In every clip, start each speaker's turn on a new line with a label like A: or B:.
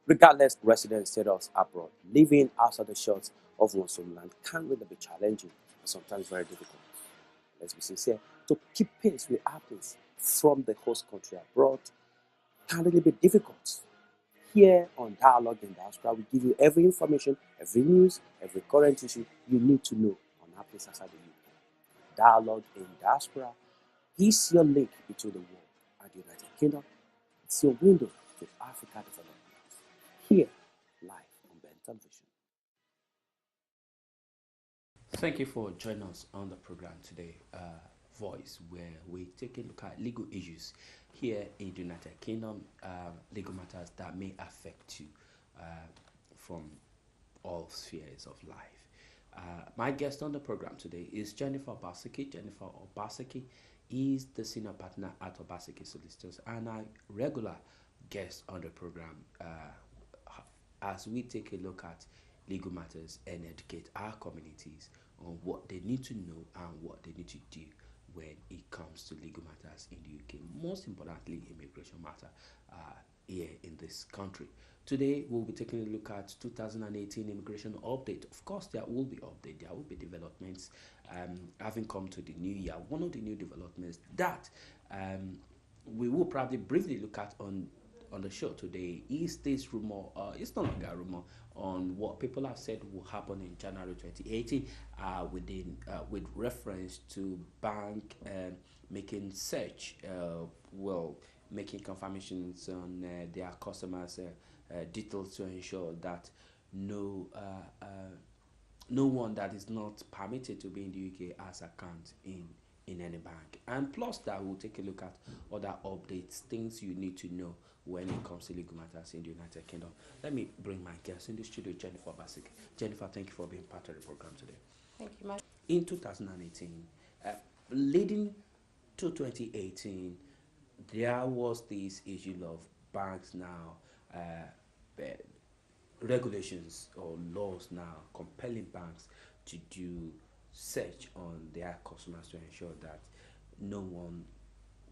A: Regardless resident status abroad, living outside the shores of one's homeland can really be challenging and sometimes very difficult. Let's be sincere, to keep pace with happenings from the host country abroad can really be difficult. Here on Dialogue in Diaspora, we give you every information, every news, every current issue you need to know on happenings outside the UK. Dialogue in Diaspora is your link between the world and the United Kingdom. It's your window to Africa development. Here, live on Ben Television.
B: Thank you for joining us on the program today, Voice, where we take a look at legal issues here in the United Kingdom, legal matters that may affect you from all spheres of life. My guest on the program today is Jennifer Obaseki. Jennifer Obaseki is the senior partner at Obaseki Solicitors and a regular guest on the program as we take a look at legal matters and educate our communities on what they need to know and what they need to do when it comes to legal matters in the UK, most importantly, immigration matter here in this country. Today, we'll be taking a look at 2018 immigration update. Of course, there will be update, there will be developments having come to the new year. One of the new developments that we will probably briefly look at on the show today is this rumor, it's no longer a rumor, on what people have said will happen in January 2018 with reference to bank making search, making confirmations on their customers' details to ensure that no one that is not permitted to be in the UK has account in any bank. And plus that, we'll take a look at other updates, things you need to know when it comes to legal matters in the United Kingdom. Let me bring my guest in the studio, Jennifer Obaseki. Jennifer, thank you for being part of the program today.
C: Thank you, Mike.
B: In 2018, leading to 2018, there was this issue of banks now, regulations or laws now compelling banks to do search on their customers to ensure that no one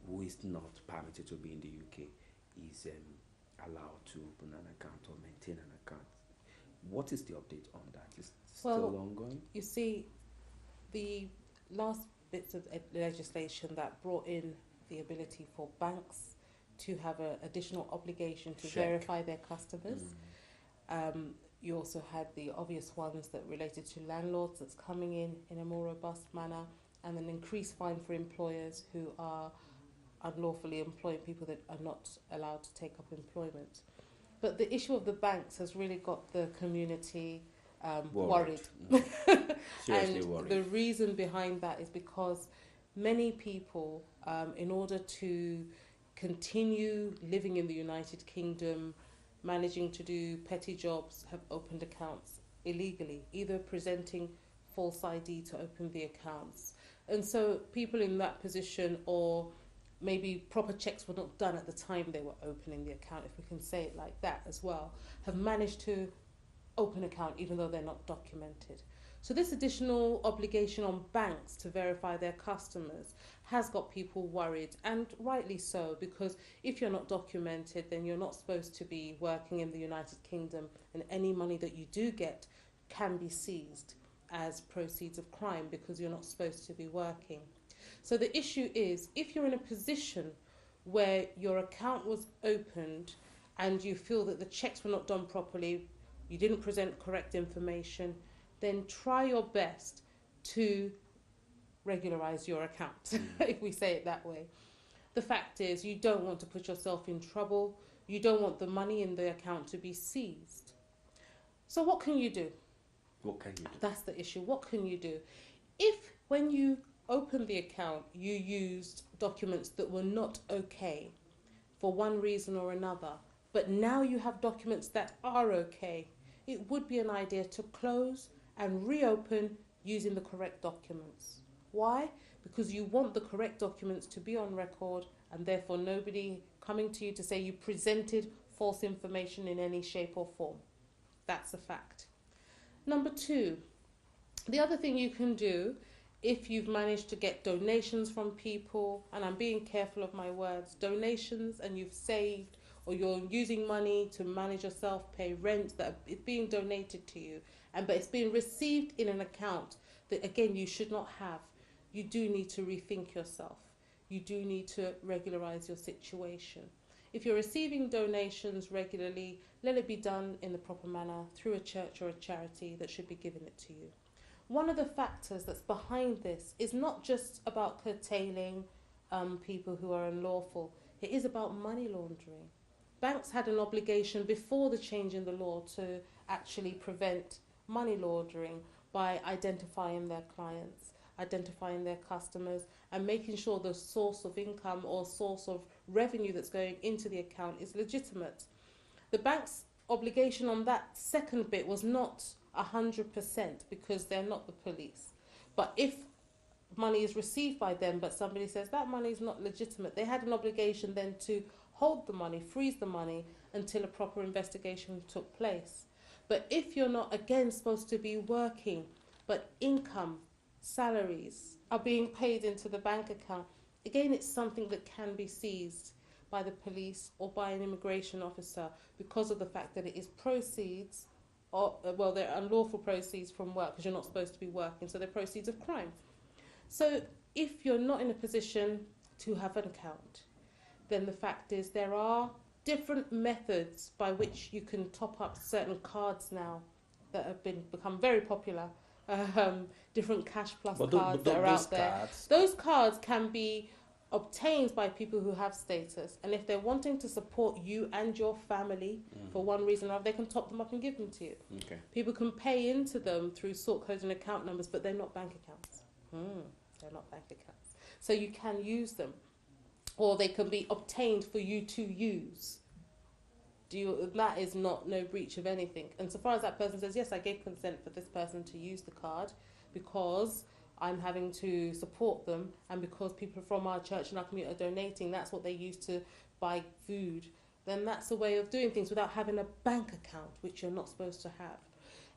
B: who is not permitted to be in the UK is allowed to open an account or maintain an account. What is the update on that? Is it still ongoing?
C: You see, the last bits of legislation that brought in the ability for banks to have an additional obligation to verify their customers. You also had the obvious ones that related to landlords that's coming in a more robust manner, and an increased fine for employers who are unlawfully employing people that are not allowed to take up employment. But the issue of the banks has really got the community worried.
B: Seriously
C: and
B: worried.
C: The reason behind that is because many people, in order to continue living in the United Kingdom, managing to do petty jobs, have opened accounts illegally, either presenting false ID to open the accounts. And so people in that position, or maybe proper checks were not done at the time they were opening the account, if we can say it like that as well, have managed to open an account even though they're not documented. So this additional obligation on banks to verify their customers has got people worried, and rightly so, because if you're not documented, then you're not supposed to be working in the United Kingdom, and any money that you do get can be seized as proceeds of crime because you're not supposed to be working. So the issue is, if you're in a position where your account was opened and you feel that the checks were not done properly, you didn't present correct information, then try your best to regularize your account, if we say it that way. The fact is, you don't want to put yourself in trouble. You don't want the money in the account to be seized. So what can you do?
B: What can you do?
C: That's the issue. What can you do? If, when you opened the account, you used documents that were not okay for one reason or another, but now you have documents that are okay, it would be an idea to close and reopen using the correct documents. Why? Because you want the correct documents to be on record, and therefore nobody coming to you to say you presented false information in any shape or form. That's a fact. Number two, the other thing you can do, if you've managed to get donations from people, and I'm being careful of my words, donations, and you've saved or you're using money to manage yourself, pay rent that is being donated to you, but it's being received in an account that again you should not have, you do need to rethink yourself. You do need to regularize your situation. If you're receiving donations regularly, let it be done in the proper manner through a church or a charity that should be giving it to you. One of the factors that's behind this is not just about curtailing people who are unlawful. It is about money laundering. Banks had an obligation before the change in the law to actually prevent money laundering by identifying their clients, identifying their customers, and making sure the source of income or source of revenue that's going into the account is legitimate. The bank's obligation on that second bit was not 100% because they're not the police. But if money is received by them but somebody says that money is not legitimate, they had an obligation then to hold the money, freeze the money until a proper investigation took place. But if you're not again supposed to be working but income, salaries are being paid into the bank account, again it's something that can be seized by the police or by an immigration officer because of the fact that it is proceeds, or well, they're unlawful proceeds from work because you're not supposed to be working, so they're proceeds of crime. So if you're not in a position to have an account, then the fact is there are different methods by which you can top up certain cards now that have become very popular. Different Cash Plus cards that are out there. Those cards can be obtained by people who have status, and if they're wanting to support you and your family for one reason or another, they can top them up and give them to you.
B: Okay.
C: People can pay into them through sort codes and account numbers, but they're not bank accounts. They're not bank accounts. So you can use them, or they can be obtained for you to use. That is not no breach of anything. And so far as that person says, yes, I gave consent for this person to use the card because I'm having to support them, and because people from our church and our community are donating, that's what they use to buy food, then that's a way of doing things without having a bank account, which you're not supposed to have.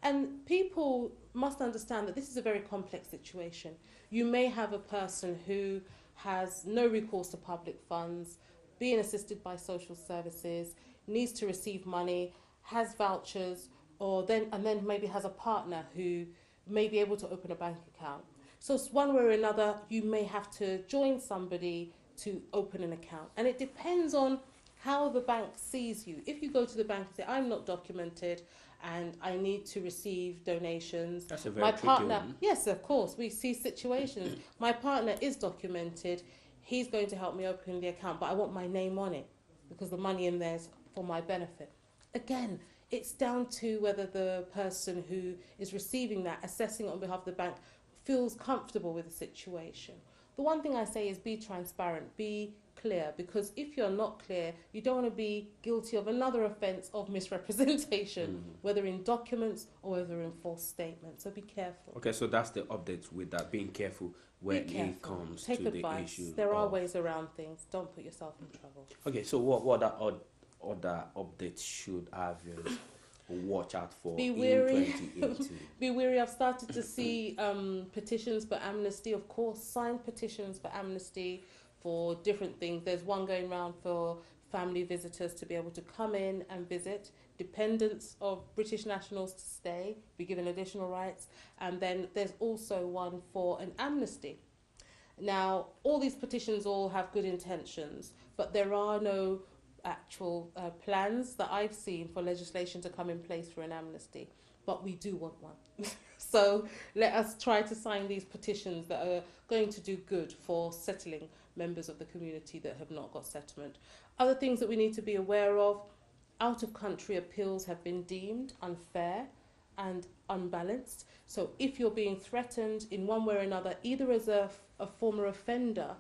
C: And people must understand that this is a very complex situation. You may have a person who has no recourse to public funds, being assisted by social services, needs to receive money, has vouchers, and then maybe has a partner who may be able to open a bank account. So one way or another, you may have to join somebody to open an account. And it depends on how the bank sees you. If you go to the bank and say, I'm not documented and I need to receive donations.
B: That's a very tricky one.
C: Yes, of course. We see situations. My partner is documented. He's going to help me open the account, but I want my name on it because the money in there is for my benefit. Again, it's down to whether the person who is receiving that, assessing it on behalf of the bank, feels comfortable with the situation. The one thing I say is be transparent, be clear, because if you're not clear, you don't want to be guilty of another offence of misrepresentation, whether in documents or whether in false statements. So be careful.
B: Okay, so that's the update with that, being careful when it comes
C: Take
B: to
C: advice.
B: the issue.
C: There are ways around things. Don't put yourself in trouble.
B: Okay, so what other updates should our viewers watch out for
C: be
B: in
C: wary.
B: 2018?
C: Be wary. I've started to see petitions for amnesty, of course, signed petitions for amnesty for different things. There's one going around for family visitors to be able to come in and visit, dependents of British nationals to stay, be given additional rights, and then there's also one for an amnesty. Now, all these petitions all have good intentions, but there are no actual plans that I've seen for legislation to come in place for an amnesty, but we do want one. So let us try to sign these petitions that are going to do good for settling members of the community that have not got settlement. Other things that we need to be aware of: out-of-country appeals have been deemed unfair and unbalanced. So if you're being threatened in one way or another, either as a former offender,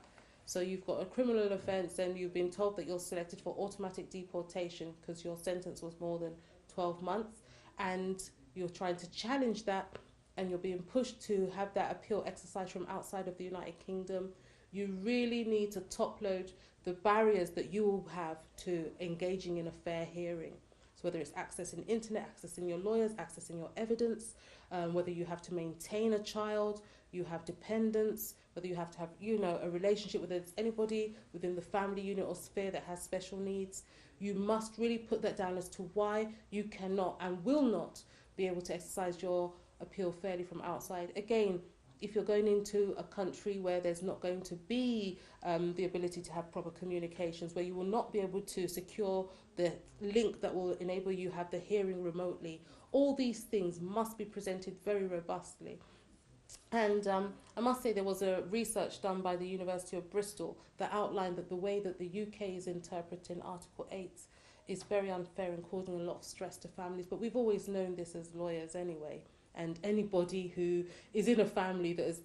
C: so you've got a criminal offence and you've been told that you're selected for automatic deportation because your sentence was more than 12 months, and you're trying to challenge that and you're being pushed to have that appeal exercised from outside of the United Kingdom, you really need to top load the barriers that you will have to engaging in a fair hearing. So whether it's accessing internet, accessing your lawyers, accessing your evidence, whether you have to maintain a child, you have dependents, whether you have to have, a relationship with anybody within the family unit or sphere that has special needs, you must really put that down as to why you cannot and will not be able to exercise your appeal fairly from outside. Again, if you're going into a country where there's not going to be the ability to have proper communications, where you will not be able to secure the link that will enable you have the hearing remotely, all these things must be presented very robustly. And I must say there was a research done by the University of Bristol that outlined that the way that the UK is interpreting Article 8 is very unfair and causing a lot of stress to families. But we've always known this as lawyers anyway. And anybody who is in a family that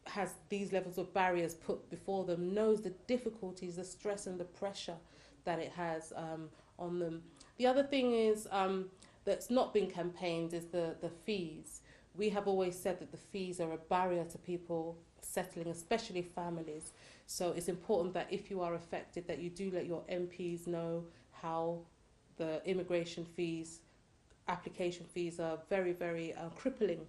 C: has these levels of barriers put before them knows the difficulties, the stress and the pressure that it has on them. The other thing is that's not been campaigned is the fees. We have always said that the fees are a barrier to people settling, especially families. So it's important that if you are affected, that you do let your MPs know how the immigration fees, application fees are very, very crippling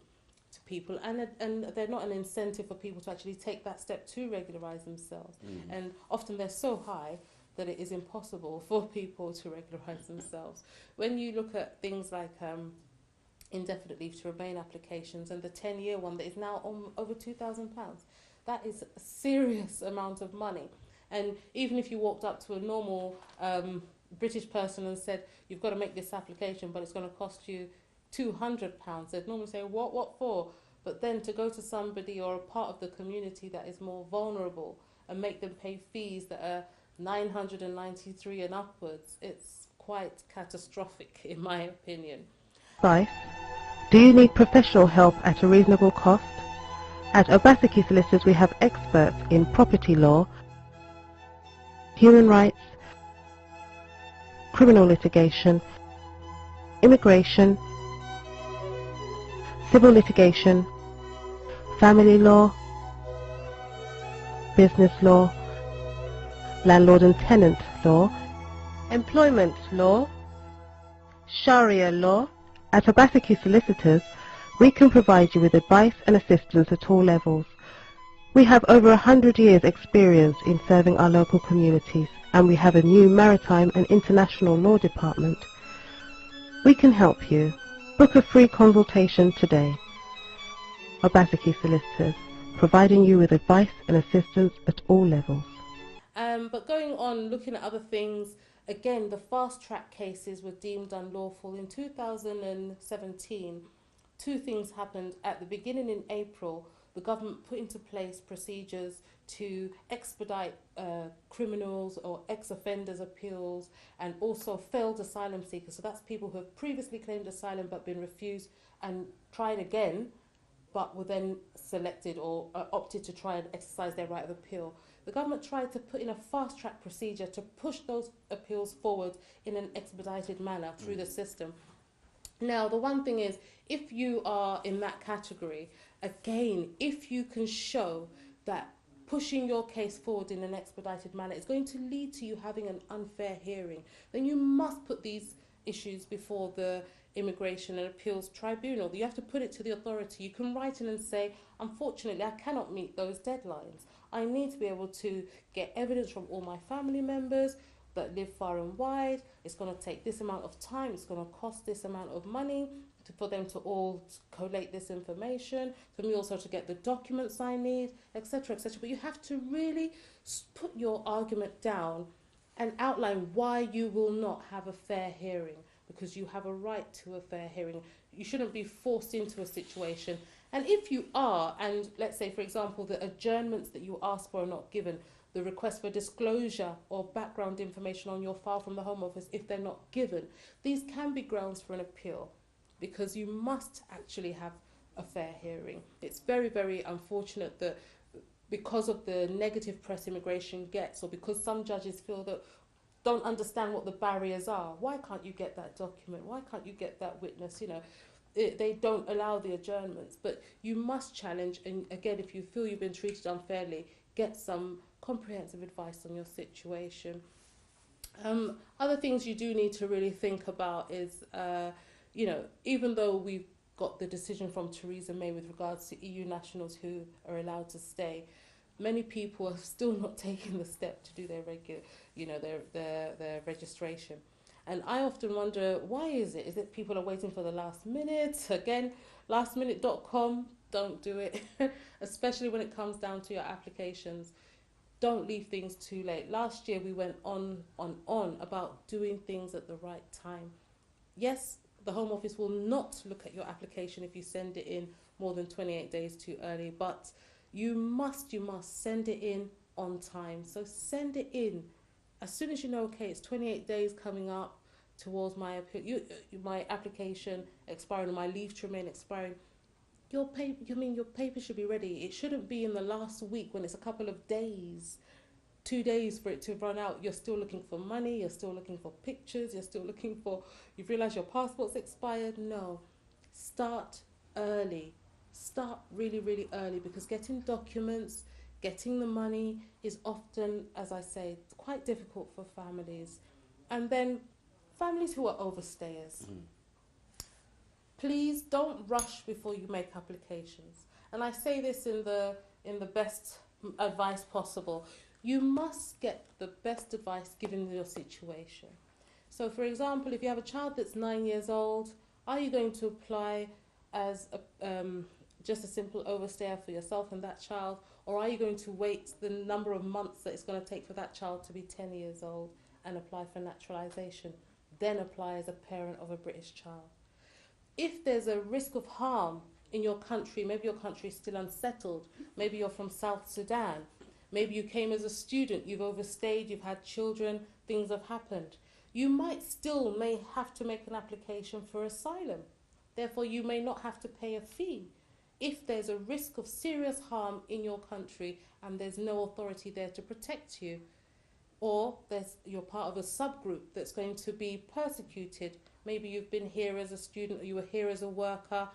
C: to people, and they're not an incentive for people to actually take that step to regularise themselves. And often they're so high that it is impossible for people to regularise themselves. When you look at things like indefinite leave to remain applications and the 10-year one that is now on over £2,000, that is a serious amount of money. And even if you walked up to a normal British person and said, you've got to make this application, but it's going to cost you £200, they'd normally say, what for? But then to go to somebody or a part of the community that is more vulnerable and make them pay fees that are £993 and upwards, it's quite catastrophic in my opinion.
D: Advice. Do you need professional help at a reasonable cost? At Obaseki Solicitors we have experts in property law, human rights, criminal litigation, immigration, civil litigation, family law, business law, landlord and tenant law, employment law, Sharia law. At Obaseki Solicitors, we can provide you with advice and assistance at all levels. We have over 100 years experience in serving our local communities, and we have a new maritime and international law department. We can help you. Book a free consultation today. Obaseki Solicitors, providing you with advice and assistance at all levels.
C: But going on, looking at other things, again, the fast-track cases were deemed unlawful. In 2017, two things happened. At the beginning in April, the government put into place procedures to expedite criminals or ex-offenders' appeals and also failed asylum seekers. So that's people who have previously claimed asylum but been refused and tried again, but were then selected or opted to try and exercise their right of appeal. The government tried to put in a fast-track procedure to push those appeals forward in an expedited manner through the system. Now, the one thing is, if you are in that category, again, if you can show that pushing your case forward in an expedited manner is going to lead to you having an unfair hearing, then you must put these issues before the Immigration and Appeals Tribunal. You have to put it to the authority. You can write in and say, unfortunately, I cannot meet those deadlines. I need to be able to get evidence from all my family members that live far and wide. It's going to take this amount of time. It's going to cost this amount of money for them to all collate this information, for me also to get the documents I need, etc., etc. But you have to really put your argument down and outline why you will not have a fair hearing, because you have a right to a fair hearing. You shouldn't be forced into a situation. And if you are, and let's say, for example, the adjournments that you ask for are not given, the request for disclosure or background information on your file from the Home Office, if they're not given, these can be grounds for an appeal, because you must actually have a fair hearing. It's very, very unfortunate that because of the negative press immigration gets, or because some judges feel that don't understand what the barriers are. Why can't you get that document? Why can't you get that witness? They don't allow the adjournments. But you must challenge, and again, if you feel you've been treated unfairly, get some comprehensive advice on your situation. Other things you do need to really think about is, even though we've got the decision from Theresa May with regards to EU nationals who are allowed to stay, many people are still not taking the step to do their their registration. And I often wonder, why is it? Is it people are waiting for the last minute? Again, lastminute.com, don't do it, especially when it comes down to your applications. Don't leave things too late. Last year we went on about doing things at the right time. Yes, the Home Office will not look at your application if you send it in more than 28 days too early, but you must send it in on time. So send it in as soon as you know, okay, it's 28 days coming up towards my my application expiring, or my leave to remain expiring. Your paper should be ready. It shouldn't be in the last week when it's a couple of days, 2 days for it to run out. You're still looking for money, you're still looking for pictures, you've realised your passport's expired. No, start early. Start really, really early, because getting documents, getting the money is often, as I say, quite difficult for families. And then families who are overstayers. Please don't rush before you make applications. And I say this in the best advice possible. You must get the best advice given your situation. So, for example, if you have a child that's 9 years old, are you going to apply as just a simple overstayer for yourself and that child, or are you going to wait the number of months that it's going to take for that child to be 10 years old and apply for naturalisation, then apply as a parent of a British child? If there's a risk of harm in your country, maybe your country is still unsettled, maybe you're from South Sudan, maybe you came as a student, you've overstayed, you've had children, things have happened, you may have to make an application for asylum. Therefore, you may not have to pay a fee. If there's a risk of serious harm in your country and there's no authority there to protect you, or you're part of a subgroup that's going to be persecuted. Maybe you've been here as a student, or you were here as a worker,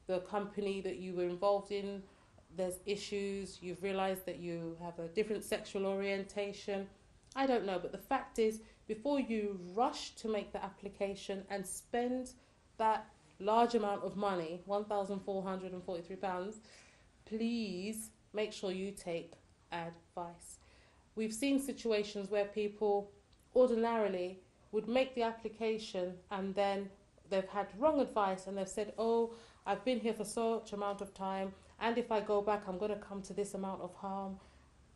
C: the company that you were involved in, there's issues, you've realised that you have a different sexual orientation. I don't know, but the fact is, before you rush to make the application and spend that large amount of money, £1,443, please make sure you take advice. We've seen situations where people ordinarily would make the application and then they've had wrong advice and they've said, oh, I've been here for such amount of time, and if I go back I'm going to come to this amount of harm,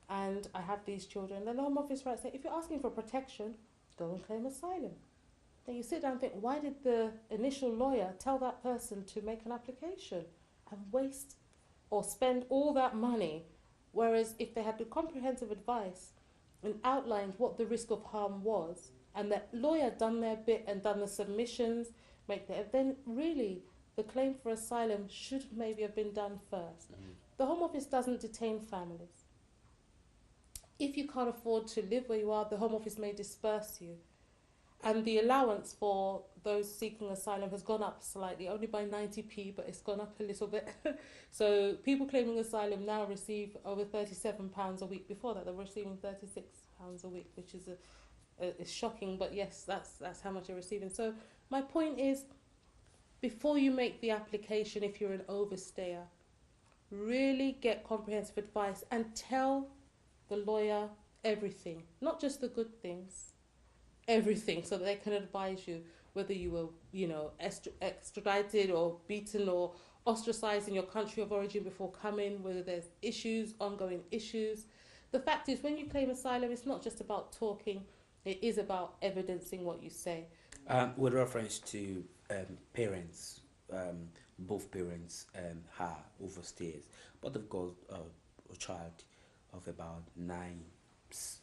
C: and I have these children. Then the Home Office writes, if you're asking for protection, go and claim asylum. Then you sit down and think, why did the initial lawyer tell that person to make an application and waste or spend all that money? Whereas if they had the comprehensive advice and outlined what the risk of harm was, and that lawyer done their bit and done the submissions, then really the claim for asylum should maybe have been done first. The Home Office doesn't detain families. If you can't afford to live where you are, the Home Office may disperse you. And the allowance for those seeking asylum has gone up slightly, only by 90p, but it's gone up a little bit. So people claiming asylum now receive over £37 a week. Before that, they were receiving £36 a week, which is is shocking. But yes, that's how much they're receiving. So my point is, before you make the application, if you're an overstayer, really get comprehensive advice and tell the lawyer everything, not just the good things. Everything, so that they can advise you whether you were, extradited or beaten or ostracized in your country of origin before coming, whether there's ongoing issues. The fact is, when you claim asylum, it's not just about talking, it is about evidencing what you say.
B: With reference to parents, both parents are overstayers, but they've got a child of about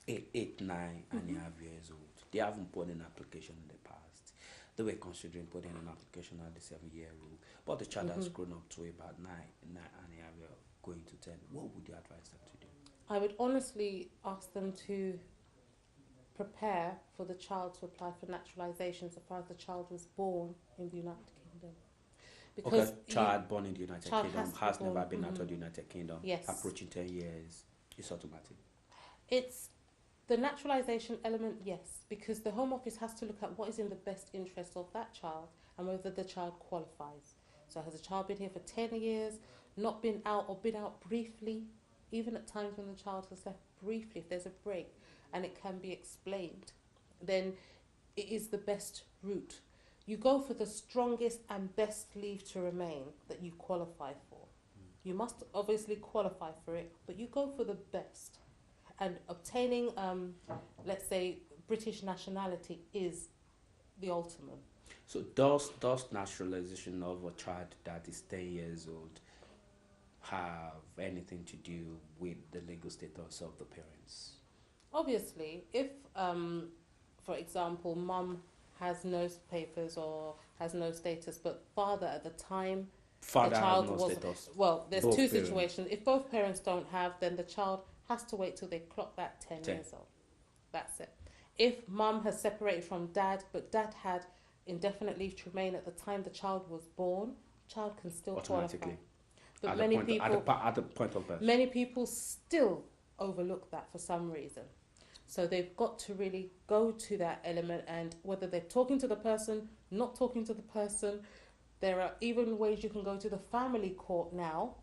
B: 8, 9 and a half years old. They haven't put in an application in the past. They were considering putting an application at the 7-year rule, but the child has grown up to about 9 and a half years, going to 10. What would you advise them to do?
C: I would honestly ask them to prepare for the child to apply for naturalisation so far as the child was born in the United Kingdom. Because
B: child born in the United Kingdom has
C: never
B: been out of the United Kingdom,
C: yes,
B: approaching 10 years, it's automatic.
C: It's The naturalisation element, yes, because the Home Office has to look at what is in the best interest of that child and whether the child qualifies. So has a child been here for 10 years, not been out or been out briefly, even at times when the child has left briefly, if there's a break and it can be explained, then it is the best route. You go for the strongest and best leave to remain that you qualify for. You must obviously qualify for it, but you go for the best. And obtaining, let's say, British nationality is the ultimate.
B: So does naturalization of a child that is 10 years old have anything to do with the legal status of the parents?
C: Obviously, if, for example, mum has no papers or has no status, but father at the time,
B: Father
C: the child
B: has no
C: was,
B: status.
C: well, there's
B: Both
C: two
B: parents.
C: situations. If both parents don't have, then the child has to wait till they clock that 10 years old. That's it. If mum has separated from dad, but dad had indefinite leave to remain at the time the child was born, child can still
B: Automatically.
C: qualify. But
B: At
C: many
B: the
C: people,
B: at the point of birth.
C: many people still overlook that for some reason. So they've got to really go to that element, and whether they're talking to the person, not talking to the person, there are even ways you can go to the family court now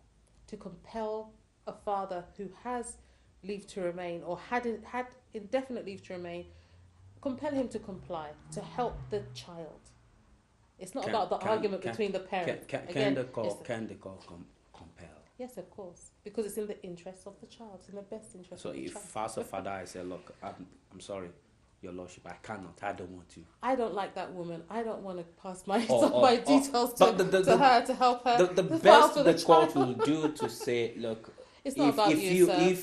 C: to compel a father who has leave to remain or had indefinite leave to remain, compel him to comply to help the child. It's not about the argument between the parents.
B: Can the court compel?
C: Yes, of course, because it's in the interest of the child, it's in the best interest
B: So
C: of the
B: if
C: child.
B: as a father I say, look, I'm sorry, Your Lordship, I cannot, I don't want to.
C: I don't like that woman. I don't want to pass my
B: my
C: details to her to help her.
B: The best the court will do to say, look,
C: it's not about you, sir.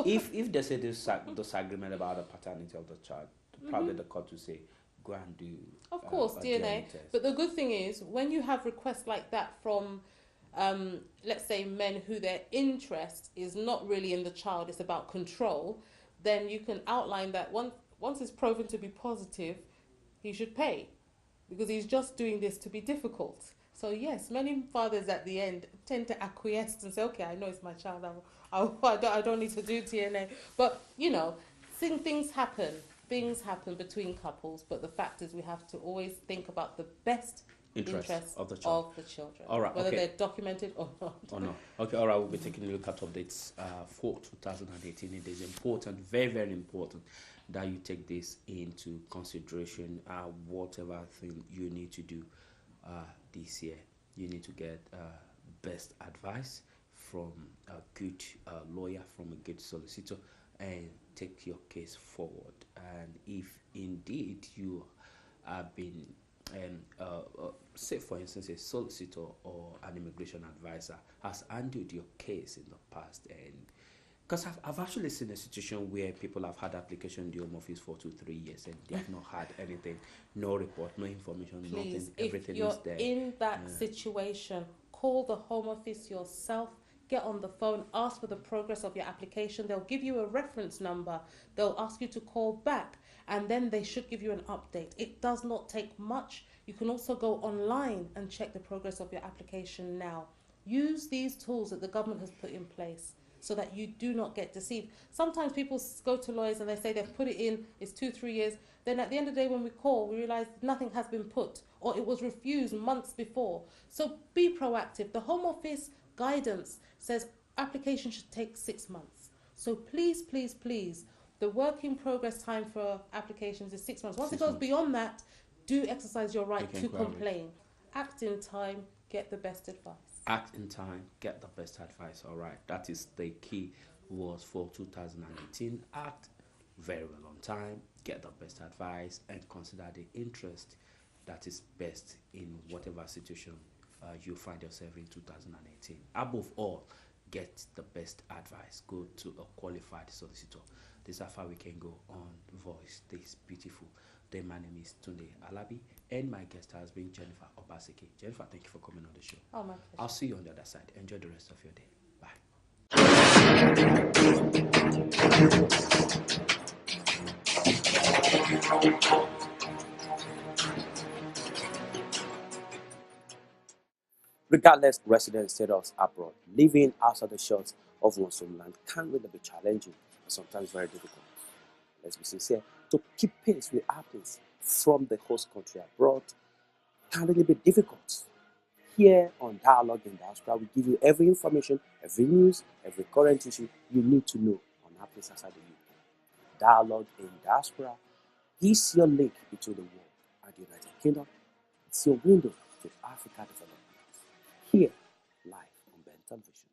B: if there's a disagreement about the paternity of the child, probably the court will say, go and do.
C: Of course, DNA.
B: test.
C: But the good thing is, when you have requests like that from, let's say, men who their interest is not really in the child, it's about control, then you can outline that once it's proven to be positive, he should pay, because he's just doing this to be difficult. So yes, many fathers at the end tend to acquiesce and say, okay, I know it's my child, I don't need to do DNA. But, you know, things happen. Things happen between couples, but the fact is we have to always think about the best interests of the children.
B: All right,
C: whether they're documented or not.
B: Or no. Okay, all right, we'll be taking a look at updates for 2018. It is important, very, very important, that you take this into consideration. Whatever thing you need to do this year, you need to get best advice from a good lawyer, from a good solicitor, and take your case forward. And if indeed you have been say for instance a solicitor or an immigration advisor has handled your case in the past, and because I've actually seen a situation where people have had application in the Home Office for 2-3 years and they have not had anything, no report, no information,
C: Please,
B: nothing, everything
C: if you're
B: is there.
C: in that situation, call the Home Office yourself. Get on the phone, ask for the progress of your application. They'll give you a reference number. They'll ask you to call back, and then they should give you an update. It does not take much. You can also go online and check the progress of your application now. Use these tools that the government has put in place so that you do not get deceived. Sometimes people go to lawyers and they say they've put it in, it's 2-3 years. Then at the end of the day when we call, we realise nothing has been put, or it was refused months before. So be proactive. The Home Office guidance says application should take 6 months. So please, please, please, the work in progress time for applications is 6 months. Once it goes beyond that, do exercise your right to complain. Act in time, get the best advice.
B: Act in time, get the best advice. All right, that is the key words for 2018. Act very well on time, get the best advice, and consider the interest that is best in whatever situation you find yourself in 2018. Above all, get the best advice. Go to a qualified solicitor. This is how far we can go on Voice This Beautiful. Then my name is Tunde Alabi, and my guest has been Jennifer Obaseki. Jennifer, thank you for coming on the show.
C: Oh, my pleasure.
B: I'll see you on the other side. Enjoy the rest of your day. Bye.
A: Regardless resident status abroad, living outside the shores of one's homeland can really be challenging and sometimes very difficult. let's be sincere, to keep pace with happenings from the host country abroad can really be difficult. Here on Dialogue in Diaspora, we give you every information, every news, every current issue you need to know on happenings outside the UK. Dialogue in Diaspora is your link between the world and the United Kingdom. It's your window to Africa development. Here, live on Ben Television.